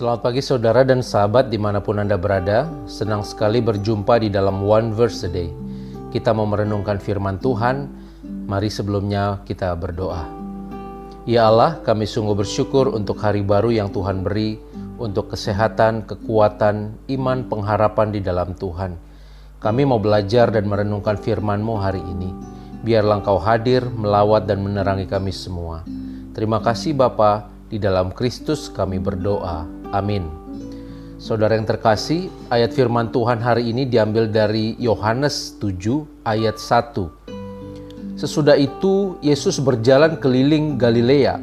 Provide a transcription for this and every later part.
Selamat pagi saudara dan sahabat dimanapun Anda berada. Senang sekali berjumpa di dalam One Verse a Day. Kita mau merenungkan firman Tuhan. Mari sebelumnya kita berdoa. Ya Allah, kami sungguh bersyukur untuk hari baru yang Tuhan beri, untuk kesehatan, kekuatan, iman, pengharapan di dalam Tuhan. Kami mau belajar dan merenungkan firman-Mu hari ini. Biarlah Engkau hadir, melawat dan menerangi kami semua. Terima kasih Bapa, di dalam Kristus kami berdoa. Amin. Saudara yang terkasih, ayat firman Tuhan hari ini diambil dari Yohanes 7 ayat 1. Sesudah itu Yesus berjalan keliling Galilea,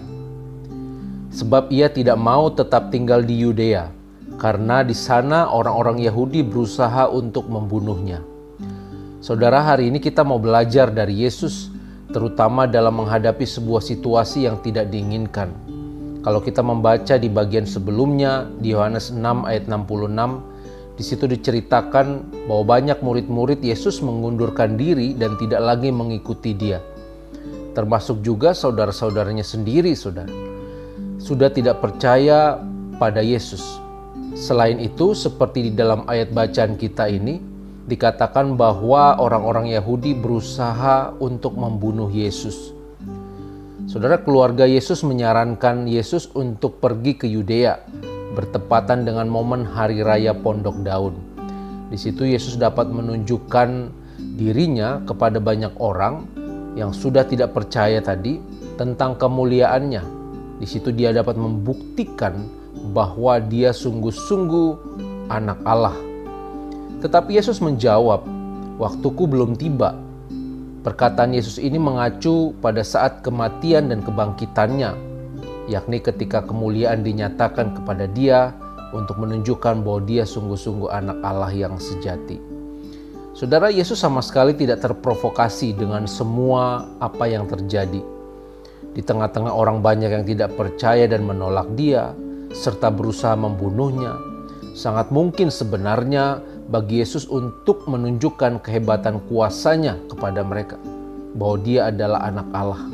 sebab ia tidak mau tetap tinggal di Yudea, karena di sana orang-orang Yahudi berusaha untuk membunuhnya. Saudara, hari ini kita mau belajar dari Yesus, terutama dalam menghadapi sebuah situasi yang tidak diinginkan. Kalau kita membaca di bagian sebelumnya, di Yohanes 6 ayat 66, di situ diceritakan bahwa banyak murid-murid Yesus mengundurkan diri dan tidak lagi mengikuti Dia. Termasuk juga saudara-saudaranya sendiri, saudara. Sudah tidak percaya pada Yesus. Selain itu, seperti di dalam ayat bacaan kita ini, dikatakan bahwa orang-orang Yahudi berusaha untuk membunuh Yesus. Saudara, keluarga Yesus menyarankan Yesus untuk pergi ke Yudea, bertepatan dengan momen Hari Raya Pondok Daun. Di situ Yesus dapat menunjukkan dirinya kepada banyak orang yang sudah tidak percaya tadi tentang kemuliaannya. Di situ dia dapat membuktikan bahwa dia sungguh-sungguh anak Allah. Tetapi Yesus menjawab, "Waktuku belum tiba." Perkataan Yesus ini mengacu pada saat kematian dan kebangkitannya, yakni ketika kemuliaan dinyatakan kepada Dia untuk menunjukkan bahwa Dia sungguh-sungguh anak Allah yang sejati. Saudara, Yesus sama sekali tidak terprovokasi dengan semua apa yang terjadi. Di tengah-tengah orang banyak yang tidak percaya dan menolak Dia, serta berusaha membunuhnya, sangat mungkin sebenarnya bagi Yesus untuk menunjukkan kehebatan kuasanya kepada mereka, bahwa Dia adalah anak Allah.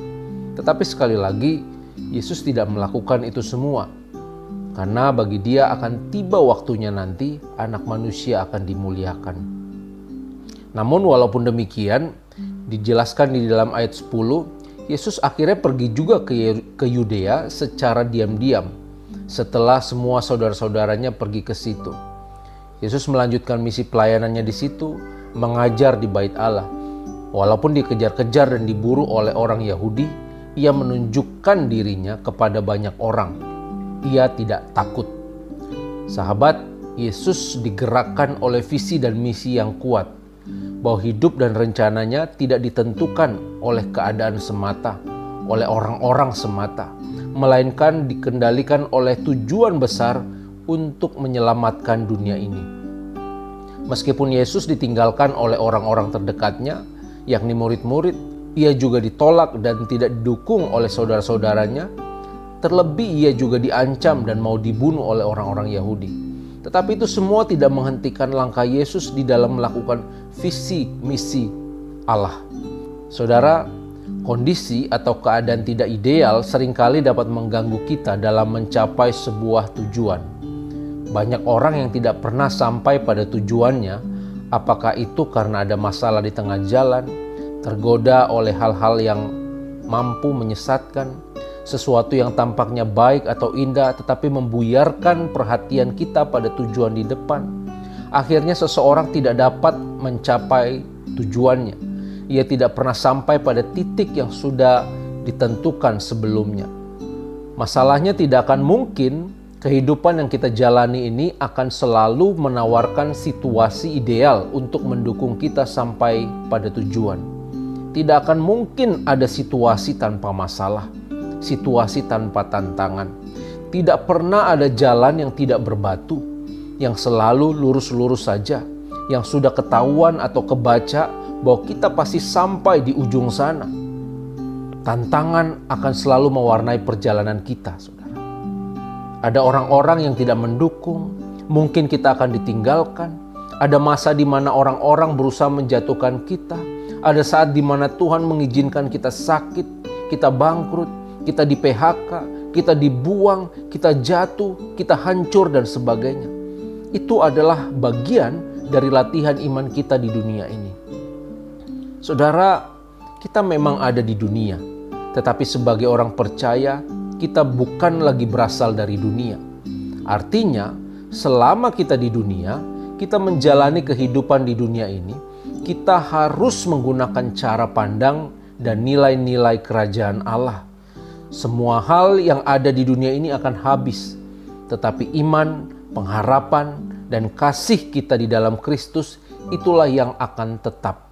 Tetapi sekali lagi, Yesus tidak melakukan itu semua, karena bagi Dia akan tiba waktunya nanti anak manusia akan dimuliakan. Namun walaupun demikian, dijelaskan di dalam ayat 10, Yesus akhirnya pergi juga ke Yudea secara diam-diam setelah semua saudara-saudaranya pergi ke situ. Yesus melanjutkan misi pelayanannya di situ, mengajar di Bait Allah. Walaupun dikejar-kejar dan diburu oleh orang Yahudi, ia menunjukkan dirinya kepada banyak orang. Ia tidak takut. Sahabat, Yesus digerakkan oleh visi dan misi yang kuat, bahwa hidup dan rencananya tidak ditentukan oleh keadaan semata, oleh orang-orang semata, melainkan dikendalikan oleh tujuan besar untuk menyelamatkan dunia ini. Meskipun Yesus ditinggalkan oleh orang-orang terdekatnya, yakni murid-murid, ia juga ditolak dan tidak didukung oleh saudara-saudaranya. Terlebih ia juga diancam dan mau dibunuh oleh orang-orang Yahudi. Tetapi itu semua tidak menghentikan langkah Yesus di dalam melakukan visi misi Allah. Saudara, kondisi atau keadaan tidak ideal seringkali dapat mengganggu kita dalam mencapai sebuah tujuan. Banyak orang yang tidak pernah sampai pada tujuannya, apakah itu karena ada masalah di tengah jalan, tergoda oleh hal-hal yang mampu menyesatkan, sesuatu yang tampaknya baik atau indah tetapi membuyarkan perhatian kita pada tujuan di depan. Akhirnya seseorang tidak dapat mencapai tujuannya. Ia tidak pernah sampai pada titik yang sudah ditentukan sebelumnya. Masalahnya tidak akan mungkin kehidupan yang kita jalani ini akan selalu menawarkan situasi ideal untuk mendukung kita sampai pada tujuan. Tidak akan mungkin ada situasi tanpa masalah, situasi tanpa tantangan. Tidak pernah ada jalan yang tidak berbatu, yang selalu lurus-lurus saja, yang sudah ketahuan atau kebaca bahwa kita pasti sampai di ujung sana. Tantangan akan selalu mewarnai perjalanan kita, saudara. Ada orang-orang yang tidak mendukung, mungkin kita akan ditinggalkan. Ada masa di mana orang-orang berusaha menjatuhkan kita. Ada saat di mana Tuhan mengizinkan kita sakit, kita bangkrut, kita di PHK, kita dibuang, kita jatuh, kita hancur dan sebagainya. Itu adalah bagian dari latihan iman kita di dunia ini. Saudara, kita memang ada di dunia, tetapi sebagai orang percaya, kita bukan lagi berasal dari dunia. Artinya, selama kita di dunia, kita menjalani kehidupan di dunia ini, kita harus menggunakan cara pandang dan nilai-nilai kerajaan Allah. Semua hal yang ada di dunia ini akan habis, tetapi iman, pengharapan, dan kasih kita di dalam Kristus itulah yang akan tetap.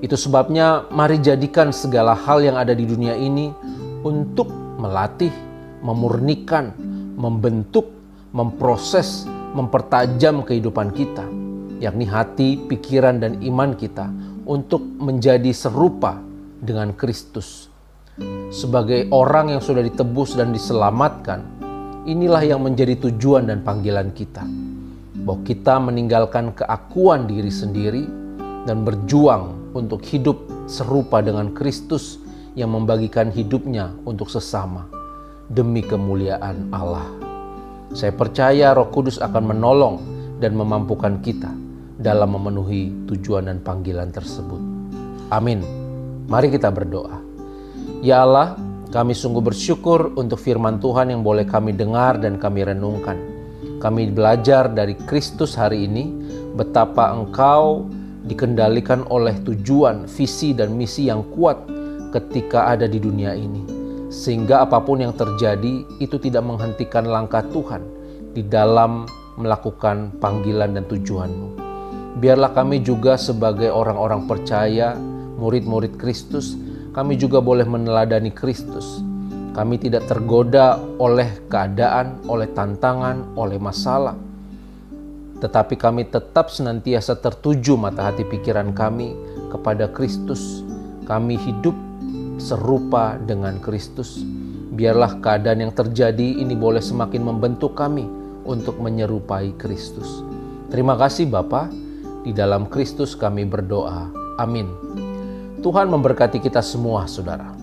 Itu sebabnya mari jadikan segala hal yang ada di dunia ini untuk melatih, memurnikan, membentuk, memproses, mempertajam kehidupan kita, yakni hati, pikiran, dan iman kita untuk menjadi serupa dengan Kristus. Sebagai orang yang sudah ditebus dan diselamatkan, inilah yang menjadi tujuan dan panggilan kita. Bahwa kita meninggalkan keakuan diri sendiri dan berjuang untuk hidup serupa dengan Kristus yang membagikan hidupnya untuk sesama demi kemuliaan Allah. Saya percaya Roh Kudus akan menolong dan memampukan kita dalam memenuhi tujuan dan panggilan tersebut. Amin. Mari kita berdoa. Ya Allah, kami sungguh bersyukur untuk firman Tuhan yang boleh kami dengar dan kami renungkan. Kami belajar dari Kristus hari ini betapa Engkau dikendalikan oleh tujuan, visi, dan misi yang kuat ketika ada di dunia ini. Sehingga apapun yang terjadi itu tidak menghentikan langkah Tuhan di dalam melakukan panggilan dan tujuan-Mu. Biarlah kami juga sebagai orang-orang percaya, murid-murid Kristus, kami juga boleh meneladani Kristus. Kami tidak tergoda oleh keadaan, oleh tantangan, oleh masalah. Tetapi kami tetap senantiasa tertuju mata hati pikiran kami kepada Kristus. Kami hidup serupa dengan Kristus. Biarlah keadaan yang terjadi ini boleh semakin membentuk kami untuk menyerupai Kristus. Terima kasih Bapa, di dalam Kristus kami berdoa. Amin. Tuhan memberkati kita semua, saudara.